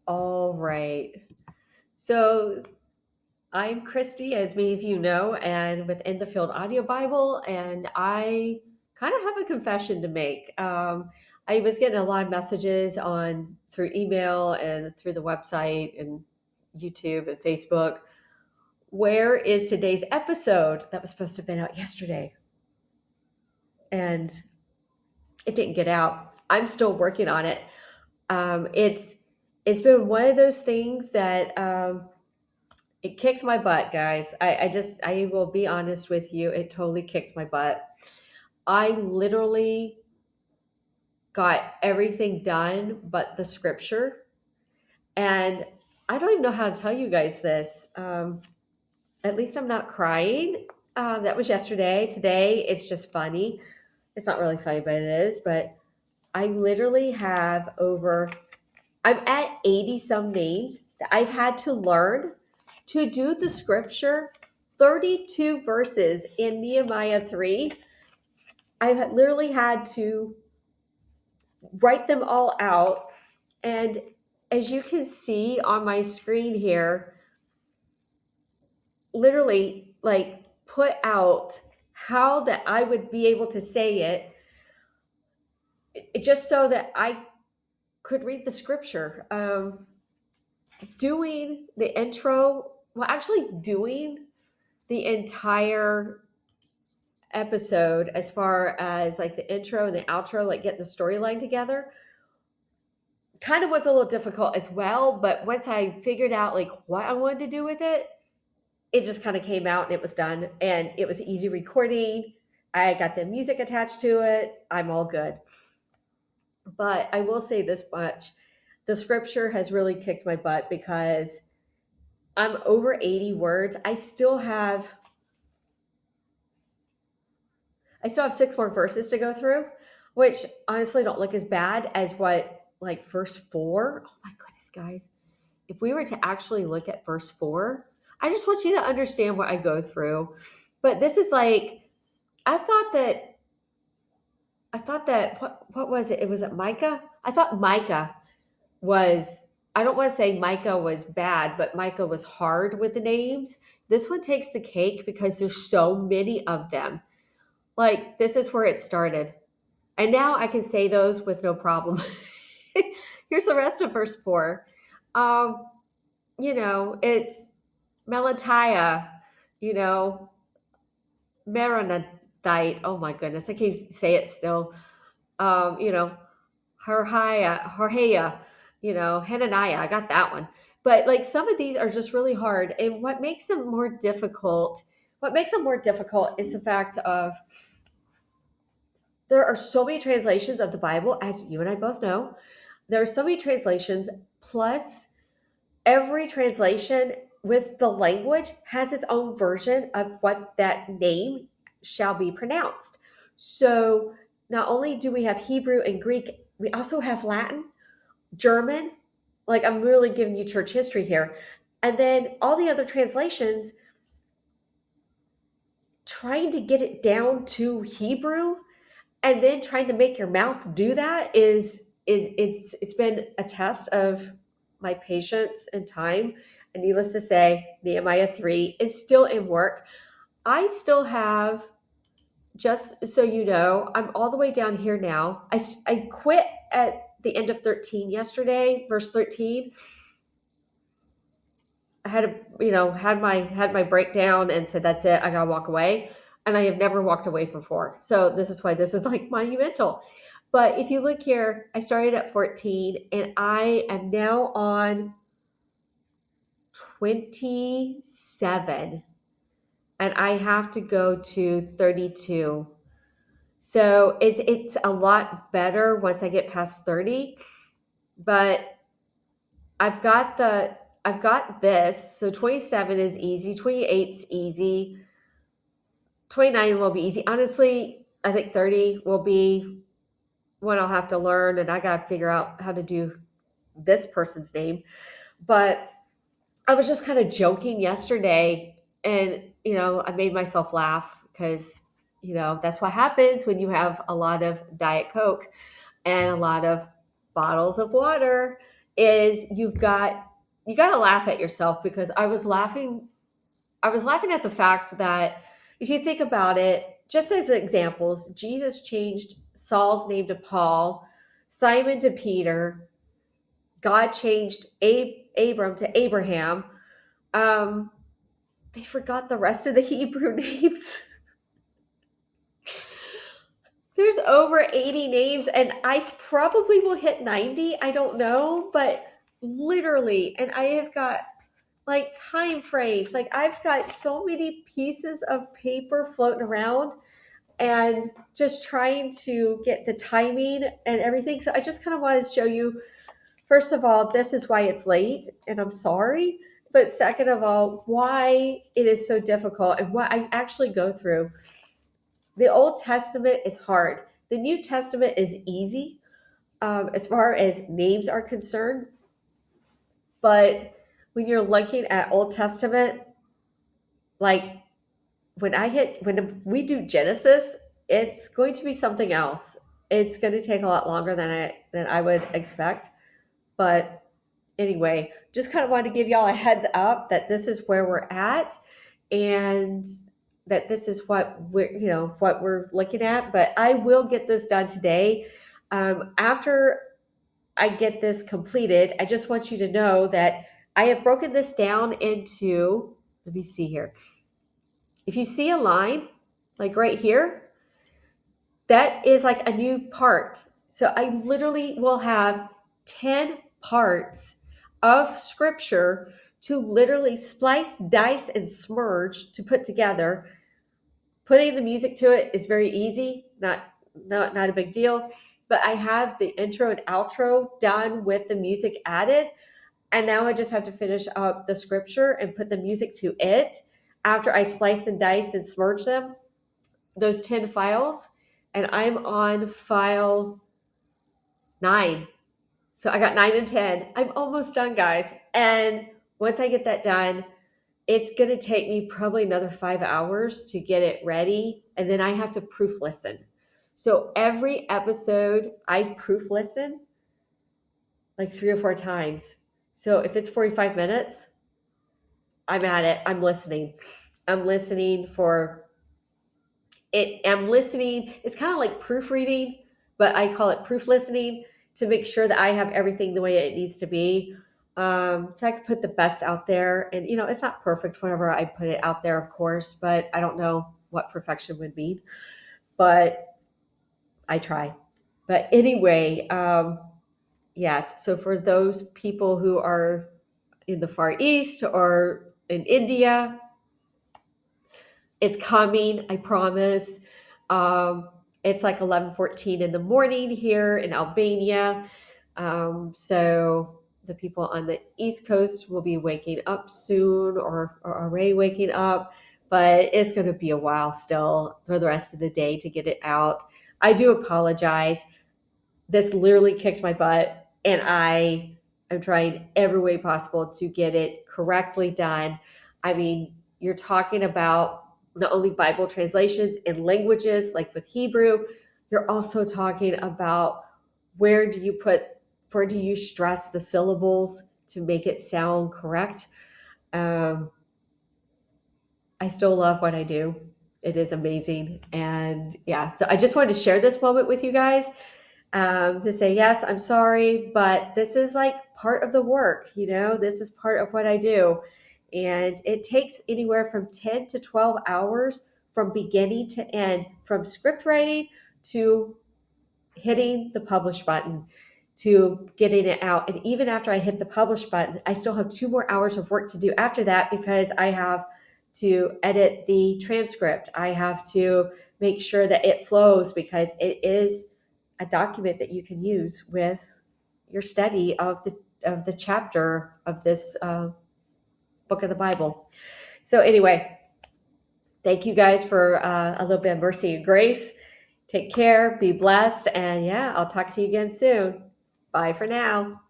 All right. So I'm Christy, as many of you know, and within the Field Audio Bible, and I kind of have a confession to make. I was getting a lot of messages on through email and through the website and YouTube and Facebook. Where is today's episode that was supposed to have been out yesterday? And it didn't get out. I'm still working on it. It's been one of those things that it kicked my butt, guys. I will be honest with you. It totally kicked my butt. I literally got everything done but the scripture. And I don't even know how to tell you guys this. At least I'm not crying. That was yesterday. Today, it's just funny. It's not really funny, but it is. But I literally have I'm at 80 some names that I've had to learn to do the scripture, 32 verses in Nehemiah 3. I literally had to write them all out. And as you can see on my screen here, literally like put out how that I would be able to say it just so that I could read the scripture. Doing the intro, well, actually doing the entire episode as far as like the intro and the outro, like getting the storyline together, kind of was a little difficult as well. But once I figured out like what I wanted to do with it, it just kind of came out and it was done. And it was easy recording. I got the music attached to it. I'm all good. But I will say this much, the scripture has really kicked my butt because I'm over 80 words. I still have 6 more verses to go through, which honestly don't look as bad as what like verse 4. Oh my goodness, guys. If we were to actually look at verse 4, I just want you to understand what I go through. But this is like I thought that what was it? It was at Micah? I thought Micah was I don't want to say Micah was bad, but Micah was hard with the names. This one takes the cake because there's so many of them. Like this is where it started. And now I can say those with no problem. Here's the rest of verse 4. Um, it's Melatiah, you know, Meronite. Oh my goodness, I can't say it still. Um, you know, Harhaya, Hananiah. I got that one. But like some of these are just really hard. And what makes them more difficult is the fact of there are so many translations of the Bible, as you and I both know. There are so many translations, plus every translation with the language has its own version of what that name shall be pronounced. So not only do we have Hebrew and Greek, we also have Latin, German. Like I'm really giving you church history here. And then all the other translations, trying to get it down to Hebrew and then trying to make your mouth do that it's been a test of my patience and time. And needless to say, Nehemiah 3 is still in work. I still have, just so you know, I'm all the way down here now. I quit at the end of 13 yesterday, verse 13. I had had my breakdown and said that's it, I gotta walk away. And I have never walked away from 4, so this is why this is like monumental. But if you look here, I started at 14 and I am now on 27, and I have to go to 32. So it's a lot better once I get past 30. But I've got this. So 27 is easy, 28 is easy, 29 will be easy. Honestly, I think 30 will be one I'll have to learn, and I got to figure out how to do this person's name. But I was just kind of joking yesterday, and I made myself laugh because that's what happens when you have a lot of Diet Coke and a lot of bottles of water. is you got to laugh at yourself, because I was laughing at the fact that if you think about it, just as examples, Jesus changed Saul's name to Paul, Simon to Peter, God changed Abram to Abraham. Um, they forgot the rest of the Hebrew names. There's over 80 names, and I probably will hit 90. I don't know, but literally, and I have got like time frames. Like I've got so many pieces of paper floating around and just trying to get the timing and everything. So I just kind of wanted to show you, first of all, this is why it's late, and I'm sorry. But second of all, why it is so difficult and what I actually go through. The Old Testament is hard. The New Testament is easy, as far as names are concerned. But when you're looking at Old Testament, like when we do Genesis, it's going to be something else. It's going to take a lot longer than I would expect. But anyway, just kind of wanted to give y'all a heads up that this is where we're at, and that this is what we're looking at. But I will get this done today. After I get this completed, I just want you to know that I have broken this down into, let me see here. If you see a line, like right here, that is like a new part. So I literally will have 10 parts of scripture to literally splice, dice, and smurge to put together. Putting the music to it is very easy, not a big deal. But I have the intro and outro done with the music added. And now I just have to finish up the scripture and put the music to it after I slice and dice and smurge them, those 10 files. And I'm on file 9. So I got 9 and 10. I'm almost done, guys. And once I get that done, it's going to take me probably another 5 hours to get it ready. And then I have to proof listen. So every episode, I proof listen like 3 or 4 times. So if it's 45 minutes, I'm at it. I'm listening. I'm listening for it. I'm listening. It's kind of like proofreading, but I call it proof listening to make sure that I have everything the way it needs to be. So I can put the best out there. And, it's not perfect whenever I put it out there, of course, but I don't know what perfection would mean. But I try. But anyway, yes. So for those people who are in the Far East or in India, it's coming, I promise. Um, it's like 11:14 in the morning here in Albania. So the people on the East Coast will be waking up soon, or already waking up, but it's going to be a while still for the rest of the day to get it out. I do apologize. This literally kicks my butt, and I am trying every way possible to get it correctly done. I mean, you're talking about not only Bible translations and languages like with Hebrew, you're also talking about where do you put where do you stress the syllables to make it sound correct. um, I still love what I do. It is amazing. And yeah, so I just wanted to share this moment with you guys, to say, yes, I'm sorry, but this is like part of the work, this is part of what I do. And it takes anywhere from 10 to 12 hours from beginning to end, from script writing to hitting the publish button to getting it out. And even after I hit the publish button, I still have 2 more hours of work to do after that, because I have to edit the transcript. I have to make sure that it flows, because it is a document that you can use with your study of the chapter of this book of the Bible. So anyway, thank you guys for a little bit of mercy and grace. Take care, be blessed, and yeah, I'll talk to you again soon. Bye for now.